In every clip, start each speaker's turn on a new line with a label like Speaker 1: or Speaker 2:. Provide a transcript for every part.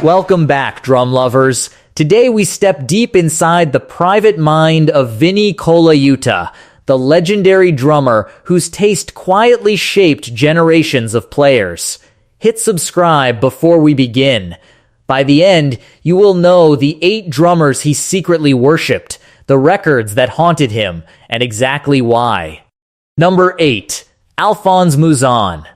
Speaker 1: Welcome back, drum lovers. Today we step deep inside the private mind of Vinnie Colaiuta, the legendary drummer whose taste quietly shaped generations of players. Hit subscribe before we begin. By the end, you will know the 8 drummers he secretly worshipped, the records that haunted him, and exactly why. Number 8. Alphonse Mouzon.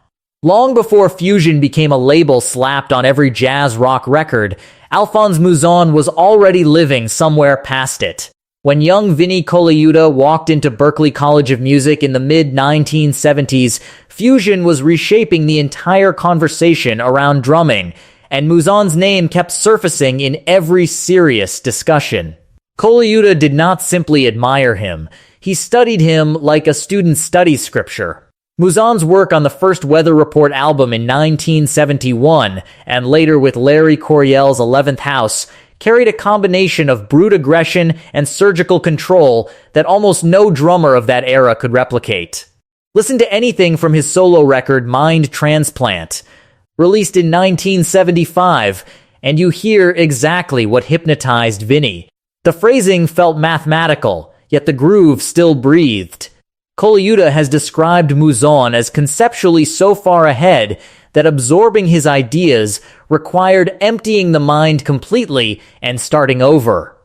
Speaker 1: Long before fusion became a label slapped on every jazz rock record, Alphonse Mouzon was already living somewhere past it. When young Vinnie Colaiuta walked into Berklee College of Music in the mid-1970s, fusion was reshaping the entire conversation around drumming, and Mouzon's name kept surfacing in every serious discussion. Colaiuta did not simply admire him. He studied him like a student studies scripture. Mouzon's work on the first Weather Report album in 1971, and later with Larry Coryell's 11th House, carried a combination of brute aggression and surgical control that almost no drummer of that era could replicate. Listen to anything from his solo record Mind Transplant, released in 1975, and you hear exactly what hypnotized Vinnie. The phrasing felt mathematical, yet the groove still breathed. Colaiuta has described Mouzon as conceptually so far ahead that absorbing his ideas required emptying the mind completely and starting over.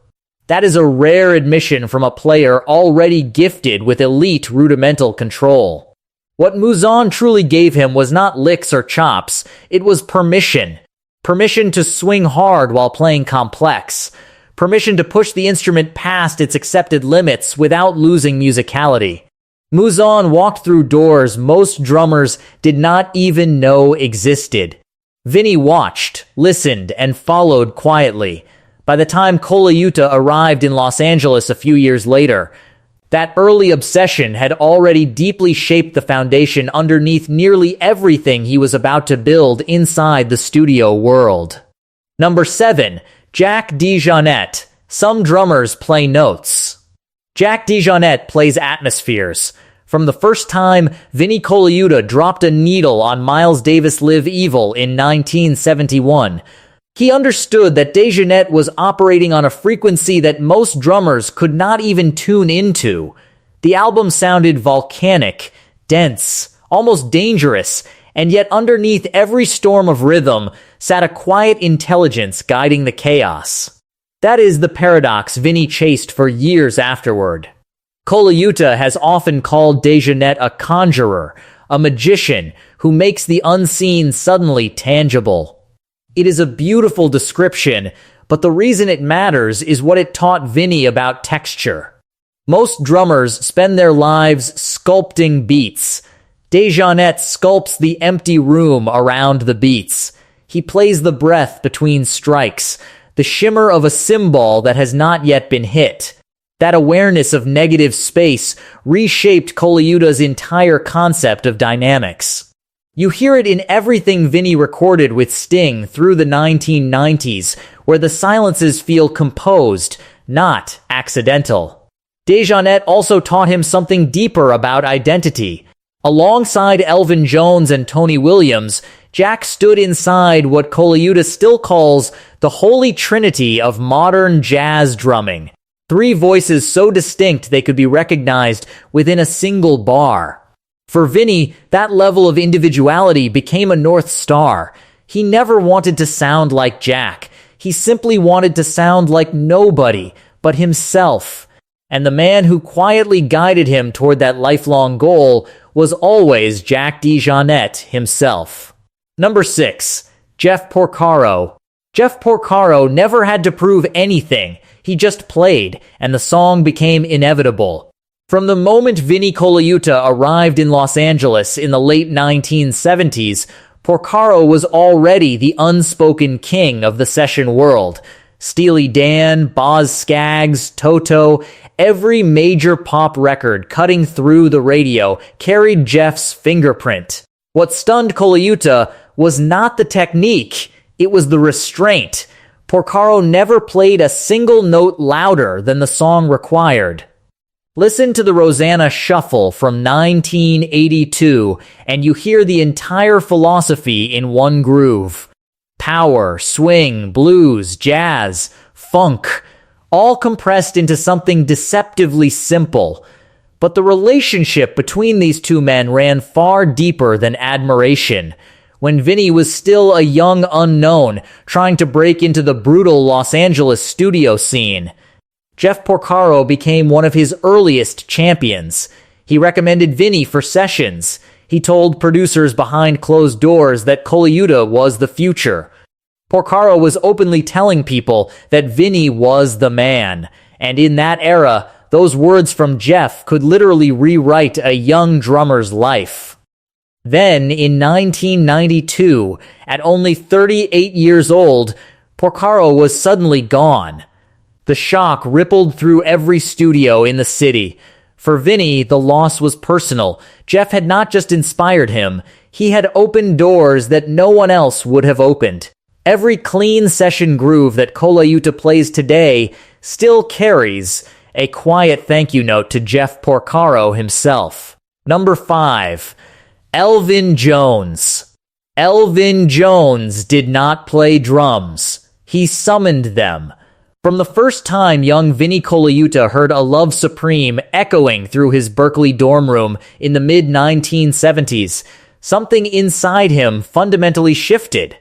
Speaker 1: That is a rare admission from a player already gifted with elite rudimental control. What Mouzon truly gave him was not licks or chops, it was permission. Permission to swing hard while playing complex. Permission to push the instrument past its accepted limits without losing musicality. Mouzon walked through doors most drummers did not even know existed. Vinnie watched, listened, and followed quietly. By the time Colaiuta arrived in Los Angeles a few years later, that early obsession had already deeply shaped the foundation underneath nearly everything he was about to build inside the studio world. Number 7. Jack DeJohnette. Some drummers play notes. Jack DeJohnette plays atmospheres. From the first time Vinnie Colaiuta dropped a needle on Miles Davis' Live Evil in 1971, he understood that DeJohnette was operating on a frequency that most drummers could not even tune into. The album sounded volcanic, dense, almost dangerous, and yet underneath every storm of rhythm sat a quiet intelligence guiding the chaos. That is the paradox Vinnie chased for years afterward. Colaiuta has often called DeJohnette a conjurer, a magician who makes the unseen suddenly tangible. It is a beautiful description, but the reason it matters is what it taught Vinnie about texture. Most drummers spend their lives sculpting beats. DeJohnette sculpts the empty room around the beats. He plays the breath between strikes, the shimmer of a cymbal that has not yet been hit. That awareness of negative space reshaped Colaiuta's entire concept of dynamics. You hear it in everything Vinnie recorded with Sting through the 1990s, where the silences feel composed, not accidental. DeJohnette also taught him something deeper about identity. Alongside Elvin Jones and Tony Williams, Jack stood inside what Colaiuta still calls the holy trinity of modern jazz drumming. 3 voices so distinct they could be recognized within a single bar. For Vinnie, that level of individuality became a North Star. He never wanted to sound like Jack. He simply wanted to sound like nobody but himself. And the man who quietly guided him toward that lifelong goal was always Jack DeJohnette himself. Number 6. Jeff Porcaro. Jeff Porcaro never had to prove anything. He just played, and the song became inevitable. From the moment Vinnie Colaiuta arrived in Los Angeles in the late 1970s, Porcaro was already the unspoken king of the session world. Steely Dan, Boz Scaggs, Toto, every major pop record cutting through the radio carried Jeff's fingerprint. What stunned Colaiuta was not the technique, it was the restraint. Porcaro never played a single note louder than the song required. Listen to the Rosanna Shuffle from 1982, and you hear the entire philosophy in one groove. power, swing, blues, jazz, funk, all compressed into something deceptively simple. But the relationship between these two men ran far deeper than admiration. When Vinnie was still a young unknown, trying to break into the brutal Los Angeles studio scene, Jeff Porcaro became one of his earliest champions. He recommended Vinnie for sessions. He told producers behind closed doors that Colaiuta was the future. Porcaro was openly telling people that Vinnie was the man, and in that era, those words from Jeff could literally rewrite a young drummer's life. Then, in 1992, at only 38 years old, Porcaro was suddenly gone. The shock rippled through every studio in the city. For Vinnie, the loss was personal. Jeff had not just inspired him, he had opened doors that no one else would have opened. Every clean session groove that Colaiuta plays today still carries a quiet thank you note to Jeff Porcaro himself. Number 5. Elvin Jones. Elvin Jones did not play drums. He summoned them. From the first time young Vinnie Colaiuta heard A Love Supreme echoing through his Berklee dorm room in the mid-1970s, something inside him fundamentally shifted.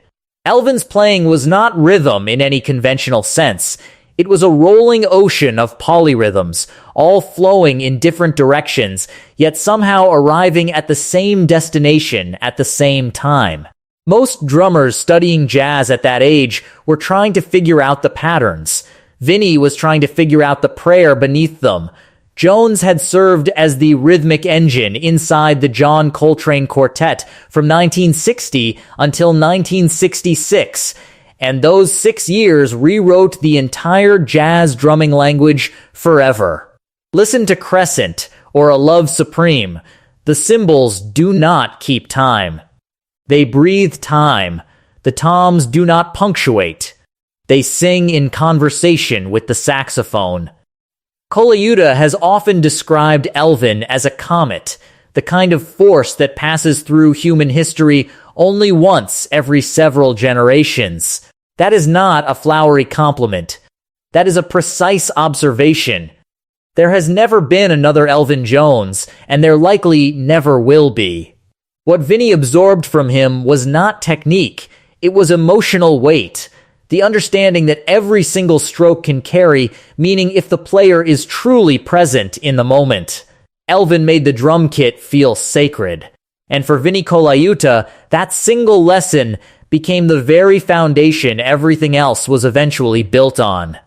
Speaker 1: Elvin's playing was not rhythm in any conventional sense. It was a rolling ocean of polyrhythms, all flowing in different directions, yet somehow arriving at the same destination at the same time. Most drummers studying jazz at that age were trying to figure out the patterns. Vinnie was trying to figure out the prayer beneath them. Jones had served as the rhythmic engine inside the John Coltrane Quartet from 1960 until 1966, and those 6 years rewrote the entire jazz drumming language forever. Listen to Crescent or A Love Supreme. The cymbals do not keep time. They breathe time. The toms do not punctuate. They sing in conversation with the saxophone. Colaiuta has often described Elvin as a comet, the kind of force that passes through human history only once every several generations. That is not a flowery compliment. That is a precise observation. There has never been another Elvin Jones, and there likely never will be. What Vinnie absorbed from him was not technique, it was emotional weight. The understanding that every single stroke can carry, meaning if the player is truly present in the moment. Elvin made the drum kit feel sacred. And for Vinnie Colaiuta, that single lesson became the very foundation everything else was eventually built on.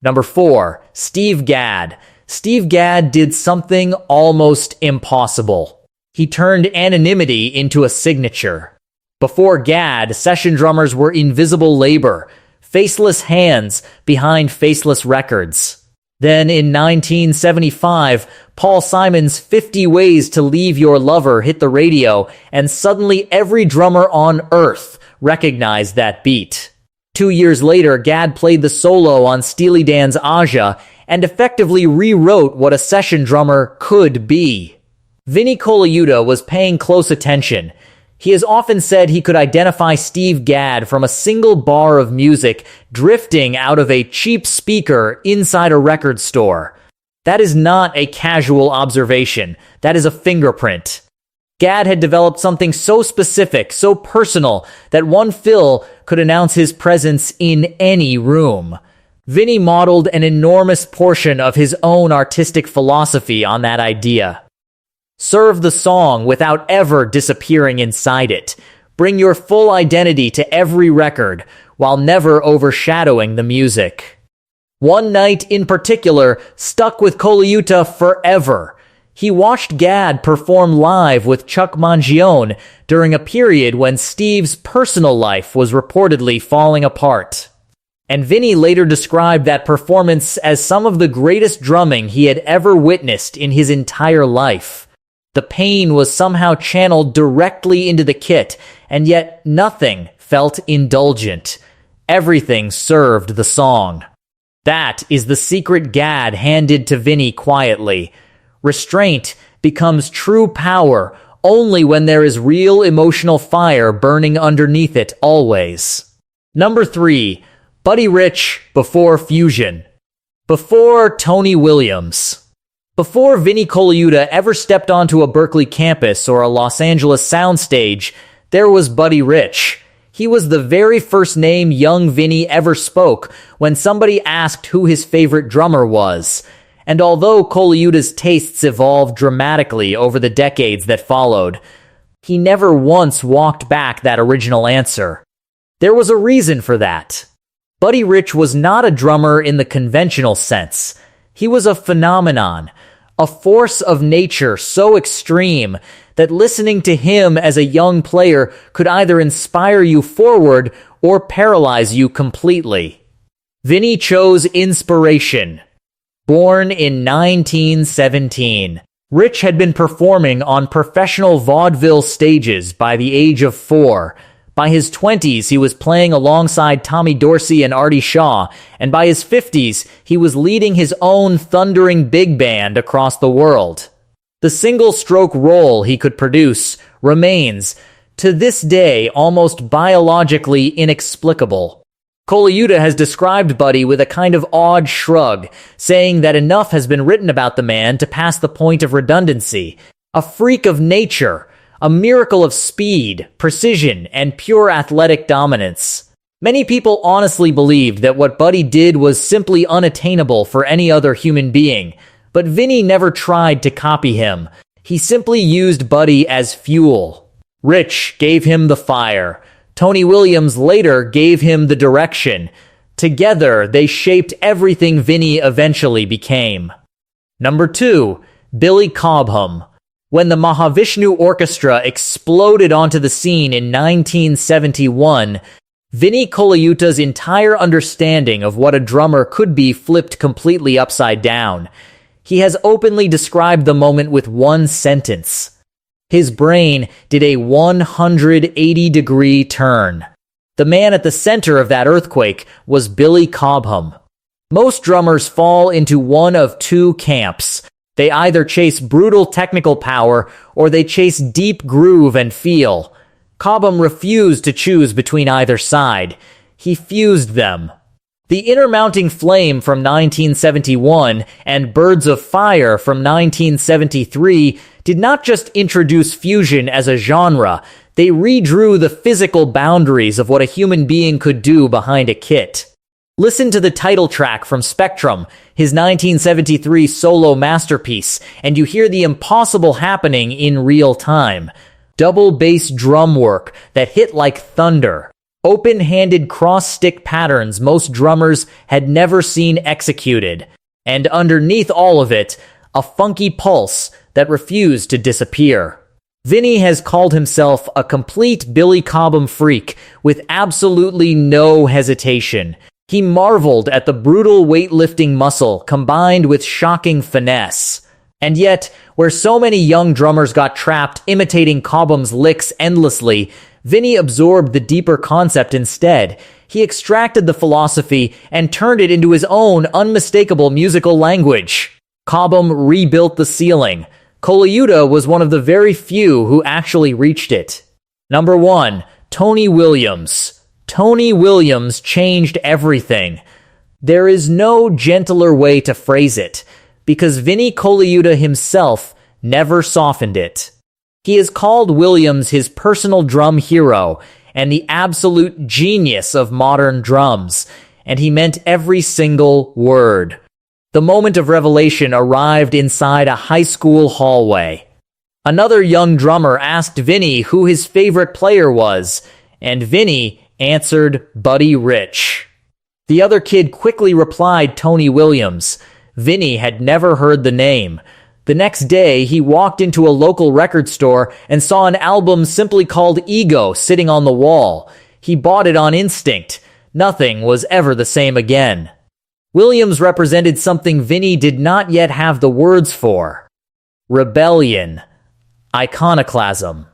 Speaker 1: Number 4. Steve Gadd. Steve Gadd did something almost impossible. He turned anonymity into a signature. Before Gadd, session drummers were invisible labor, faceless hands behind faceless records. Then in 1975, Paul Simon's 50 Ways to Leave Your Lover hit the radio, and suddenly every drummer on earth recognized that beat. 2 years later, Gadd played the solo on Steely Dan's Aja and effectively rewrote what a session drummer could be. Vinnie Colaiuta was paying close attention. He has often said he could identify Steve Gadd from a single bar of music drifting out of a cheap speaker inside a record store. That is not a casual observation. That is a fingerprint. Gadd had developed something so specific, so personal, that one fill could announce his presence in any room. Vinnie modeled an enormous portion of his own artistic philosophy on that idea. Serve the song without ever disappearing inside it. Bring your full identity to every record, while never overshadowing the music. One night in particular stuck with Colaiuta forever. He watched Gadd perform live with Chuck Mangione during a period when Steve's personal life was reportedly falling apart. And Vinnie later described that performance as some of the greatest drumming he had ever witnessed in his entire life. The pain was somehow channeled directly into the kit, and yet nothing felt indulgent. Everything served the song. That is the secret Gadd handed to Vinnie quietly. Restraint becomes true power only when there is real emotional fire burning underneath it always. Number 3. Buddy Rich before Fusion. Before Tony Williams. Before Vinnie Colaiuta ever stepped onto a Berklee campus or a Los Angeles soundstage, there was Buddy Rich. He was the very first name young Vinnie ever spoke when somebody asked who his favorite drummer was. And although Colaiuta's tastes evolved dramatically over the decades that followed, he never once walked back that original answer. There was a reason for that. Buddy Rich was not a drummer in the conventional sense. He was a phenomenon, a force of nature so extreme that listening to him as a young player could either inspire you forward or paralyze you completely. Vinnie chose inspiration. Born in 1917, Rich had been performing on professional vaudeville stages by the age of 4. By his 20s, he was playing alongside Tommy Dorsey and Artie Shaw, and by his 50s, he was leading his own thundering big band across the world. The single-stroke roll he could produce remains, to this day, almost biologically inexplicable. Colaiuta has described Buddy with a kind of awed shrug, saying that enough has been written about the man to pass the point of redundancy. A freak of nature, a miracle of speed, precision, and pure athletic dominance. Many people honestly believed that what Buddy did was simply unattainable for any other human being, but Vinnie never tried to copy him. He simply used Buddy as fuel. Rich gave him the fire. Tony Williams later gave him the direction. Together, they shaped everything Vinnie eventually became. Number 2. Billy Cobham. When the Mahavishnu Orchestra exploded onto the scene in 1971, Vinnie Colaiuta's entire understanding of what a drummer could be flipped completely upside down. He has openly described the moment with one sentence. His brain did a 180-degree turn. The man at the center of that earthquake was Billy Cobham. Most drummers fall into one of two camps. They either chase brutal technical power or they chase deep groove and feel. Cobham refused to choose between either side. He fused them. The Inner Mounting Flame from 1971 and Birds of Fire from 1973 did not just introduce fusion as a genre, they redrew the physical boundaries of what a human being could do behind a kit. Listen to the title track from Spectrum, his 1973 solo masterpiece, and you hear the impossible happening in real time. Double bass drum work that hit like thunder. Open-handed cross-stick patterns most drummers had never seen executed. And underneath all of it, a funky pulse that refused to disappear. Vinnie has called himself a complete Billy Cobham freak with absolutely no hesitation. He marveled at the brutal weightlifting muscle combined with shocking finesse. And yet, where so many young drummers got trapped imitating Cobham's licks endlessly, Vinnie absorbed the deeper concept instead. He extracted the philosophy and turned it into his own unmistakable musical language. Cobham rebuilt the ceiling. Colaiuta was one of the very few who actually reached it. Number 1. Tony Williams. Tony Williams changed everything. There is no gentler way to phrase it, because Vinnie Colaiuta himself never softened it. He has called Williams his personal drum hero and the absolute genius of modern drums, and he meant every single word. The moment of revelation arrived inside a high school hallway. Another young drummer asked Vinnie who his favorite player was, and Vinnie answered Buddy Rich. The other kid quickly replied Tony Williams. Vinnie had never heard the name. The next day, he walked into a local record store and saw an album simply called Ego sitting on the wall. He bought it on instinct. Nothing was ever the same again. Williams represented something Vinnie did not yet have the words for. Rebellion. Iconoclasm.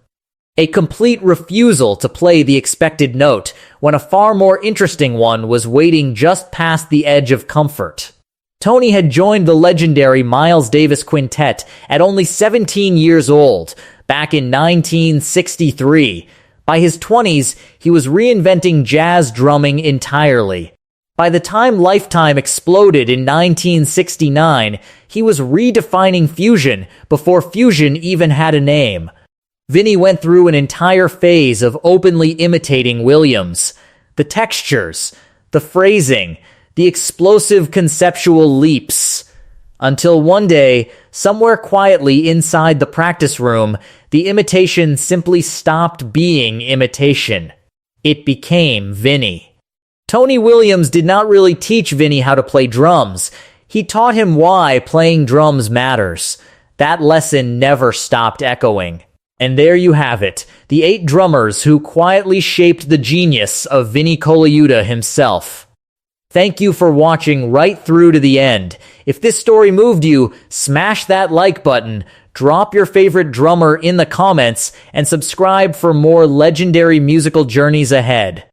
Speaker 1: A complete refusal to play the expected note when a far more interesting one was waiting just past the edge of comfort. Tony had joined the legendary Miles Davis Quintet at only 17 years old, back in 1963, By his 20s, he was reinventing jazz drumming entirely. By the time Lifetime exploded in 1969, he was redefining fusion before fusion even had a name. Vinnie went through an entire phase of openly imitating Williams. The textures, the phrasing, the explosive conceptual leaps. Until one day, somewhere quietly inside the practice room, the imitation simply stopped being imitation. It became Vinnie. Tony Williams did not really teach Vinnie how to play drums. He taught him why playing drums matters. That lesson never stopped echoing. And there you have it, the 8 drummers who quietly shaped the genius of Vinnie Colaiuta himself. Thank you for watching right through to the end. If this story moved you, smash that like button, drop your favorite drummer in the comments, and subscribe for more legendary musical journeys ahead.